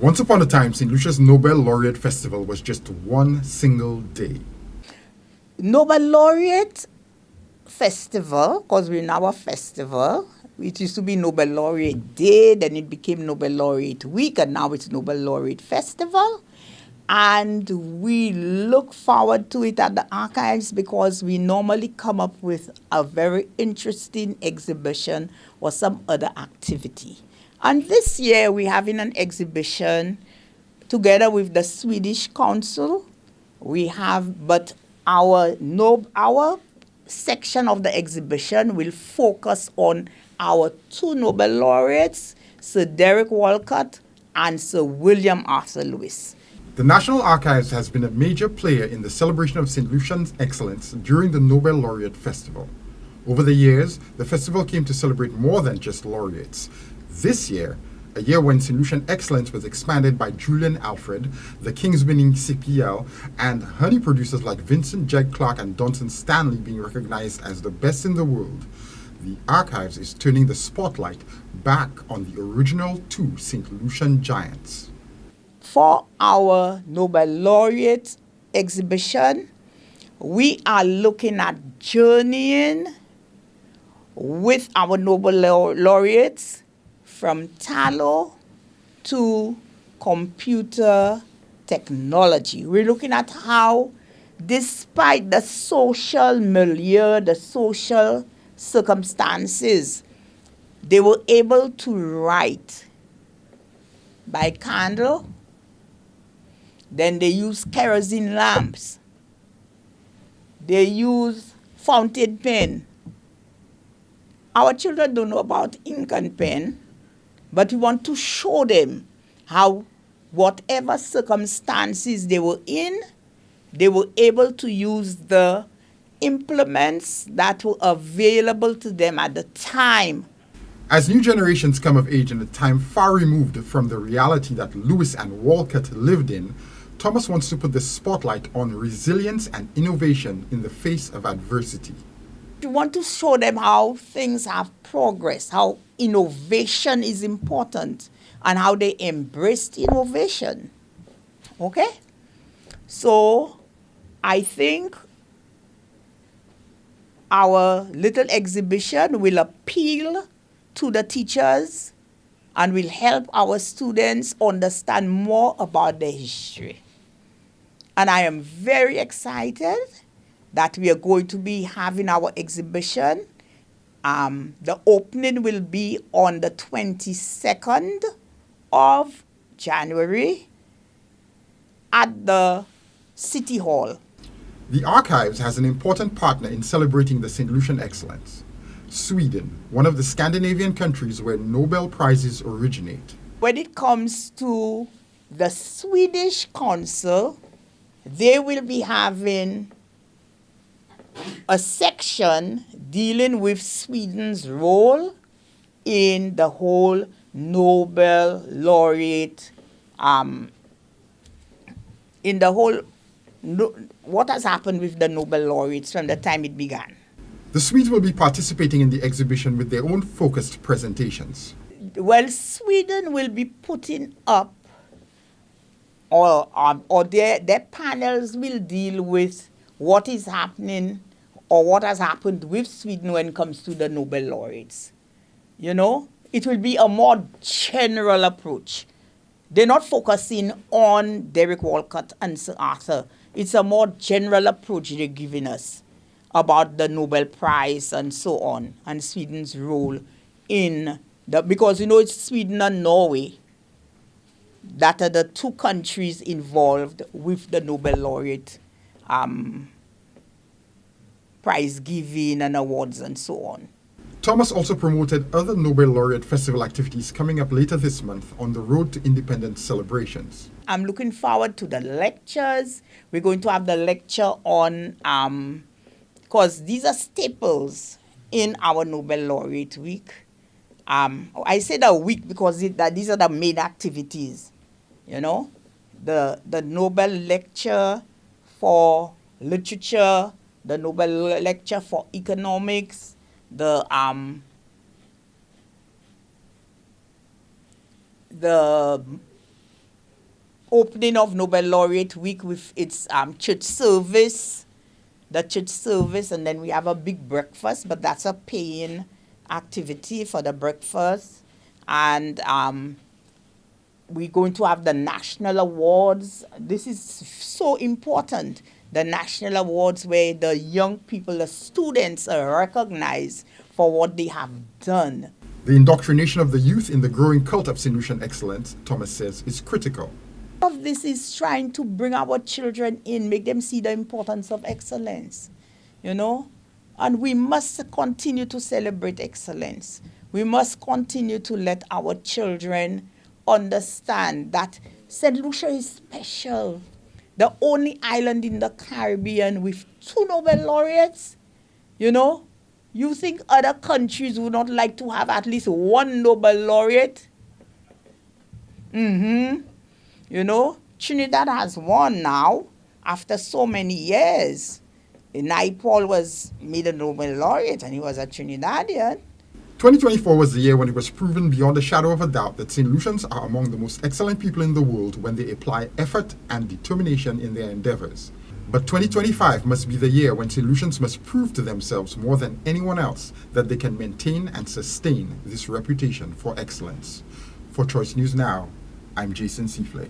Once upon a time, St. Lucia's Nobel Laureate Festival was just one single day. Nobel Laureate Festival, because we're now a festival. It used to be Nobel Laureate Day, then it became Nobel Laureate Week, and now it's Nobel Laureate Festival. And we look forward to it at the archives because we normally come up with a very interesting exhibition or some other activity. And this year we're having an exhibition together with the Swedish Council. We have, but our section of the exhibition will focus on our two Nobel laureates, Sir Derek Walcott and Sir William Arthur Lewis. The National Archives has been a major player in the celebration of St. Lucian's excellence during the Nobel Laureate Festival. Over the years, the festival came to celebrate more than just laureates. This year, a year when St. Lucian excellence was expanded by Julien Alfred, the King's winning CPL, and honey producers like Vincent Jegg Clark and Duncan Stanley being recognized as the best in the world, the Archives is turning the spotlight back on the original two St. Lucian giants. For our Nobel Laureate exhibition, we are looking at journeying with our Nobel laureates from tallow to computer technology. We're looking at how, despite the social milieu, the social circumstances, they were able to write by candle. Then they use kerosene lamps. They use fountain pen. Our children don't know about ink and pen, but we want to show them how, whatever circumstances they were in, they were able to use the implements that were available to them at the time. As new generations come of age in a time far removed from the reality that Lewis and Walcott lived in, Thomas wants to put the spotlight on resilience and innovation in the face of adversity. We want to show them how things have progressed, how innovation is important, and how they embraced innovation. Okay? So, I think our little exhibition will appeal to the teachers and will help our students understand more about their history. And I am very excited that we are going to be having our exhibition. The opening will be on the 22nd of January at the City Hall. The Archives has an important partner in celebrating the St. Lucian excellence: Sweden, one of the Scandinavian countries where Nobel Prizes originate. When it comes to the Swedish Council, they will be having a section dealing with Sweden's role in the whole Nobel Laureate, what has happened with the Nobel Laureates from the time it began. The Swedes will be participating in the exhibition with their own focused presentations. Well, Sweden will be putting up, or their panels will deal with what is happening or what has happened with Sweden when it comes to the Nobel laureates. You know, it will be a more general approach. They're not focusing on Derek Walcott and Sir Arthur. It's a more general approach they're giving us about the Nobel Prize and so on, and Sweden's role in because it's Sweden and Norway that are the two countries involved with the Nobel Laureate prize giving and awards and so on. Thomas also promoted other Nobel Laureate Festival activities coming up later this month on the road to independence celebrations. I'm looking forward to the lectures. We're going to have the lecture on, because these are staples in our Nobel Laureate Week. I say the week because these are the main activities. The Nobel lecture for literature, the Nobel lecture for economics, the opening of Nobel Laureate Week with its church service, and then we have a big breakfast, but that's a paying activity for the breakfast. And we're going to have the national awards. This is so important. The national awards where the young people, the students are recognized for what they have done. The indoctrination of the youth in the growing cult of Saint Lucian excellence, Thomas says, is critical. Of this is trying to bring our children in, make them see the importance of excellence, you know. And we must continue to celebrate excellence. We must continue to let our children understand that Saint Lucia is special. The only island in the Caribbean with 2 Nobel laureates, you know. You think other countries would not like to have at least 1 Nobel laureate? You know, Trinidad has 1 now after so many years. Naipaul was made a Nobel laureate and he was a Trinidadian. 2024 was the year when it was proven beyond a shadow of a doubt that Saint Lucians are among the most excellent people in the world when they apply effort and determination in their endeavors. But 2025 must be the year when Saint Lucians must prove to themselves more than anyone else that they can maintain and sustain this reputation for excellence. For Choice News Now, I'm Jason Seaflay.